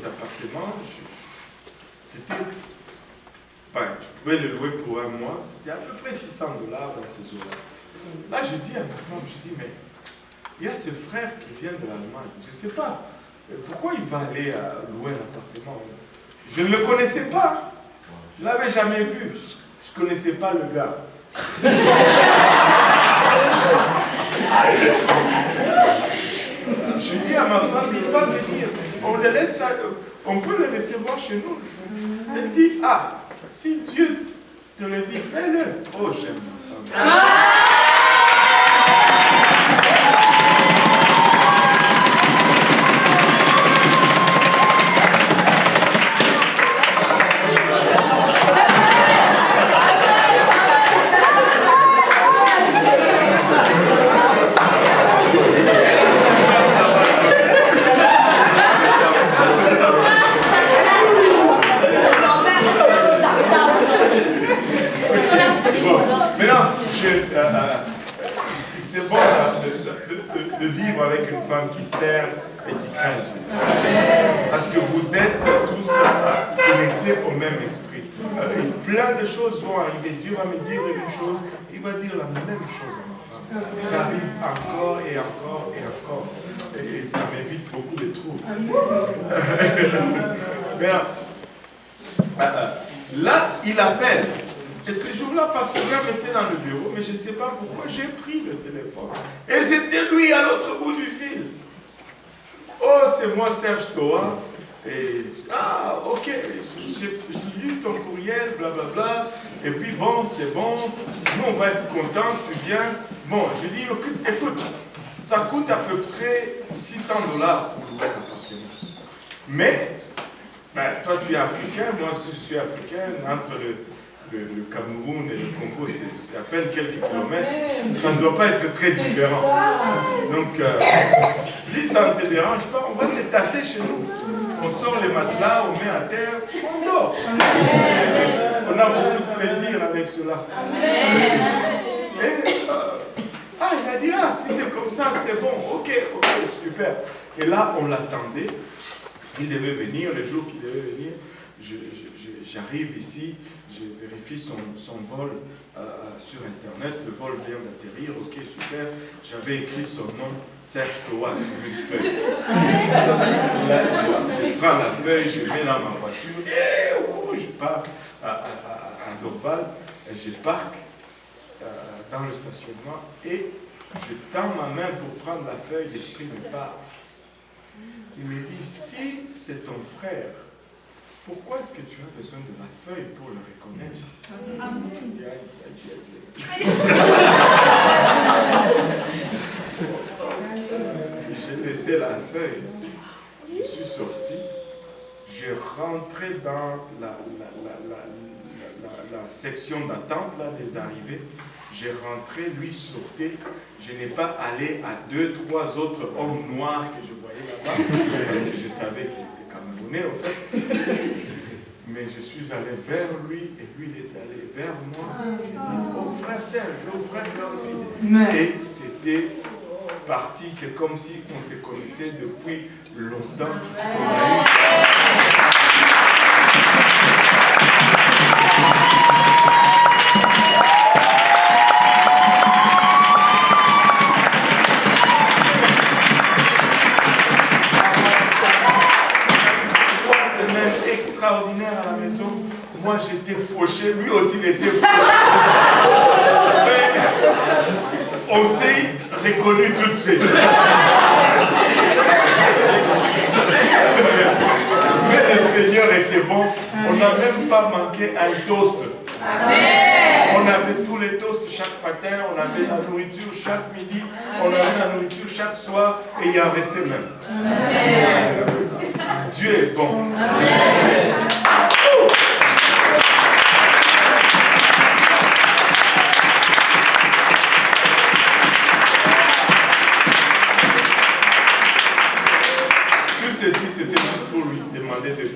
appartement, c'était, tu pouvais le louer pour un mois, c'était à peu près $600 dans ces eaux-là. Là, j'ai dit à ma femme, mais il y a ce frère qui vient de l'Allemagne, je ne sais pas, pourquoi il va aller louer un appartement? Je ne le connaissais pas, je ne l'avais jamais vu, je ne connaissais pas le gars. Je dis à ma femme, il va venir, on le laisse, on peut le recevoir chez nous. Elle dit, ah, si Dieu te le dit, fais-le. Oh, j'aime ma femme. C'est bon de vivre avec une femme qui sert et qui craint Dieu. Parce que vous êtes tous connectés au même esprit. Et plein de choses vont arriver. Dieu va me dire une chose, il va dire la même chose à ma femme. Ça arrive encore et encore et encore. Et ça m'évite beaucoup de troubles. Là, il appelle. Et ce jour-là, Pasteur Graham était dans le bureau, mais je ne sais pas pourquoi, j'ai pris le téléphone. Et c'était lui à l'autre bout du fil. Oh, c'est moi, Serge Toa. Et, ah, ok, j'ai lu ton courriel, blablabla. Et puis, bon, c'est bon. Nous, on va être contents, tu viens. Bon, je dis, écoute, ça coûte à peu près $600 pour louer un appartement. Mais, toi, tu es africain, moi aussi, je suis africain, entre le Cameroun et le Congo, c'est à peine quelques kilomètres. Ça ne doit pas être très différent. Donc, si ça ne te dérange pas, on va se tasser chez nous. On sort les matelas, on met à terre, on dort. On a beaucoup de plaisir avec cela. Et, il a dit, ah, si c'est comme ça, c'est bon. Ok, super. Et là, on l'attendait. Il devait venir, le jour qu'il devait venir, j'arrive ici, je vérifie son vol sur Internet, le vol vient d'atterrir, ok, super. J'avais écrit son nom, Serge Toa, sur une feuille. Là, je prends la feuille, je mets dans ma voiture, et je pars à Dorval, et je parque dans le stationnement, et je tends ma main pour prendre la feuille, l'esprit me parle. Il me dit, si c'est ton frère, pourquoi est-ce que tu as besoin de la feuille pour le reconnaître? J'ai laissé la feuille, je suis sorti, j'ai rentré dans la section d'attente des arrivées, j'ai rentré, lui sortait, je n'ai pas allé à 2-3 autres hommes noirs que je voyais là-bas, parce que je savais qu'il était camerounais en fait. Mais je suis allé vers lui et lui il est allé vers moi. Il dit, oh frère Serge, oh frère Kausi. Et c'était parti, c'est comme si on se connaissait depuis longtemps. Extraordinaire à la maison. Moi j'étais fauché, lui aussi il était fauché. Mais on s'est reconnu tout de suite. Mais le Seigneur était bon. On n'a même pas manqué un toast. Amen. On avait tous les toasts chaque matin, on avait la nourriture chaque midi, on avait la nourriture chaque soir et il en restait même. Amen. Dieu est bon. Amen. Tout ceci, c'était juste pour lui demander de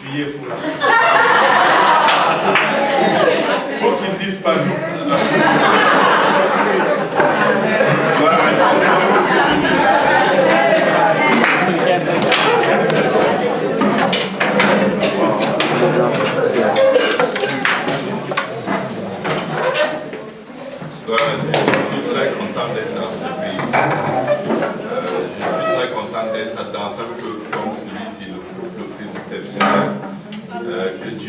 prier pour la pour qu'ils ne disent pas non.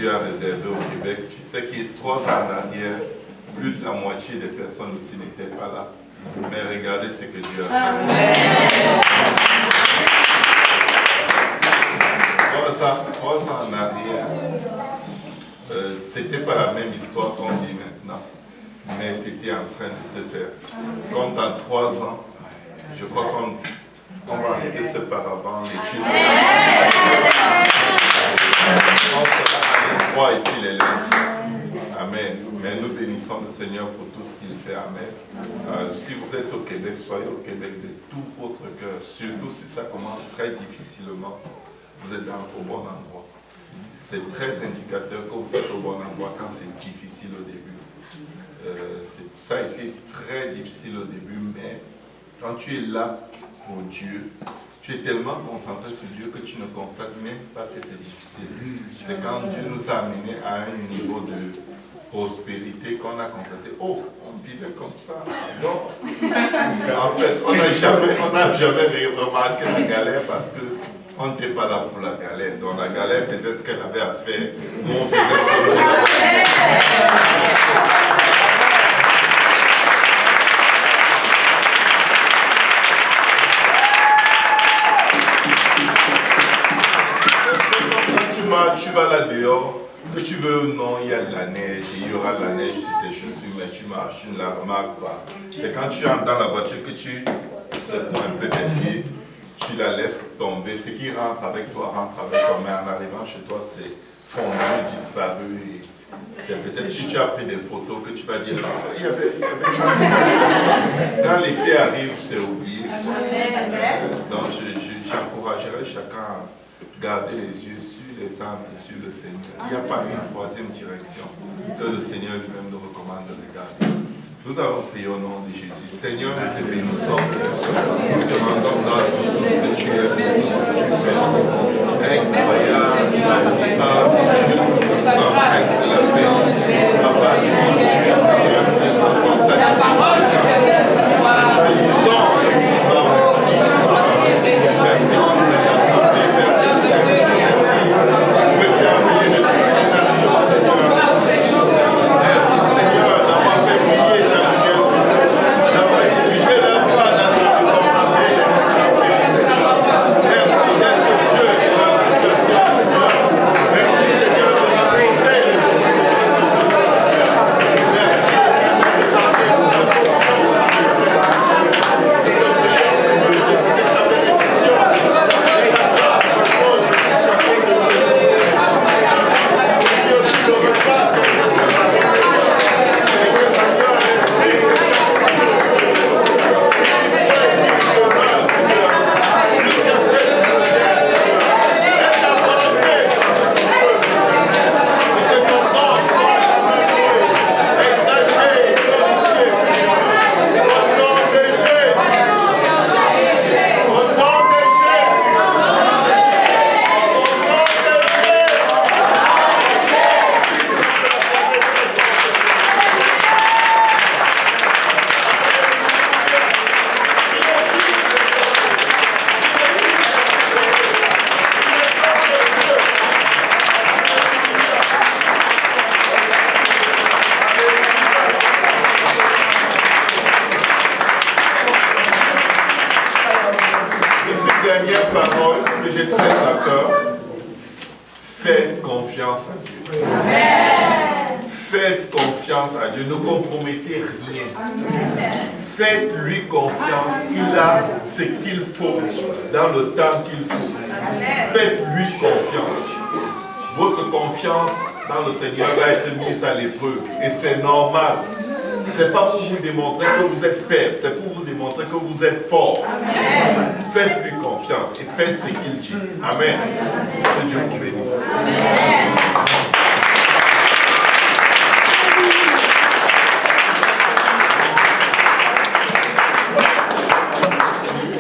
Dieu a réservé au Québec. Tu sais qu'il y a 3 ans en arrière, plus de la moitié des personnes ici n'étaient pas là. Mais regardez ce que Dieu a fait. 3 ans en arrière, c'était pas la même histoire qu'on dit maintenant, mais c'était en train de se faire. Comme dans 3 ans, je crois qu'on va arriver ce paravent, les children. On sera à l'étroit ici les lundis. Amen. Mais nous bénissons le Seigneur pour tout ce qu'il fait. Amen. Si vous êtes au Québec, soyez au Québec de tout votre cœur. Surtout si ça commence très difficilement, vous êtes au bon endroit. C'est très indicateur que vous êtes au bon endroit quand c'est difficile au début. Ça a été très difficile au début, mais quand tu es là pour Dieu, tu es tellement concentré sur Dieu que tu ne constates même pas que c'est difficile. C'est quand Dieu nous a amenés à un niveau de prospérité qu'on a constaté, oh, on vivait comme ça. Non. En fait, on n'a jamais remarqué la galère parce qu'on n'était pas là pour la galère. Donc la galère faisait ce qu'elle avait à faire. Nous, on faisait ce qu'on avait à faire. Tu vas là dehors, que tu veux ou non, il y a de la neige, il y aura de la neige sur tes chaussures, mais tu marches, tu ne la remarques pas. C'est quand tu entres dans la voiture que tu secoues un peu tes pieds, tu la laisses tomber. Ce qui rentre avec toi, mais en arrivant chez toi, c'est fondu, disparu. C'est peut-être si tu as pris des photos que tu vas dire, non, il y avait quand l'été arrive, c'est oublié. Donc j'encouragerai chacun à garder les yeux sur les arbres et sur le Seigneur. Il n'y a pas une troisième direction que le Seigneur lui-même nous recommande de regarder. Nous allons prier au nom de Jésus. Seigneur, nous te bénissons. Nous te demandons grâce pour tout ce que tu es. Incroyable, Dieu puissant, Prince de la paix. Papa, tu es Dieu, Seigneur, nous les enfants, ta parole. Faites-lui confiance, il a ce qu'il faut, dans le temps qu'il faut. Faites-lui confiance. Votre confiance dans le Seigneur va être mise à l'épreuve. Et c'est normal. Ce n'est pas pour vous démontrer que vous êtes faible, c'est pour vous démontrer que vous êtes fort. Faites-lui confiance et faites ce qu'il dit. Amen. Que Dieu vous bénisse. Amen.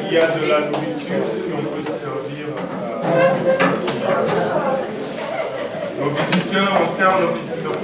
Il y a de la nourriture, si on peut servir nos visiteurs, on sert nos visiteurs.